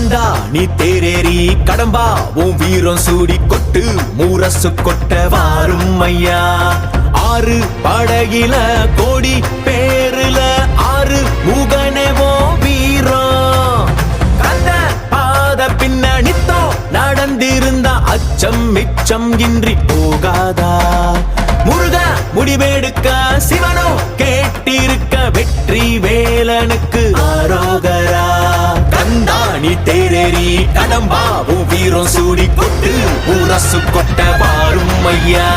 கந்தா நீ தேரேறி கடம்பா உன் வீரம் சூடி கொட்டு மூரசு கொட்ட வாரும் ஐயா. ஆறு படகில கோடி பேருல ஆறு முகனேவோ வீரம். கந்த பாத பின்னணித்தோ நடந்திருந்த அச்சம் மிச்சம் இன்றி போகாதா. முருக முடிவெடுக்க சிவனோ கேட்டிருக்க வெற்றி வேலனுக்கு ஆரோகரா. கந்தாணி தேரேறி கடம்பாவும் வீரம் சூடி கொட்டு ஊரசு கொட்ட வாரும் ஐயா.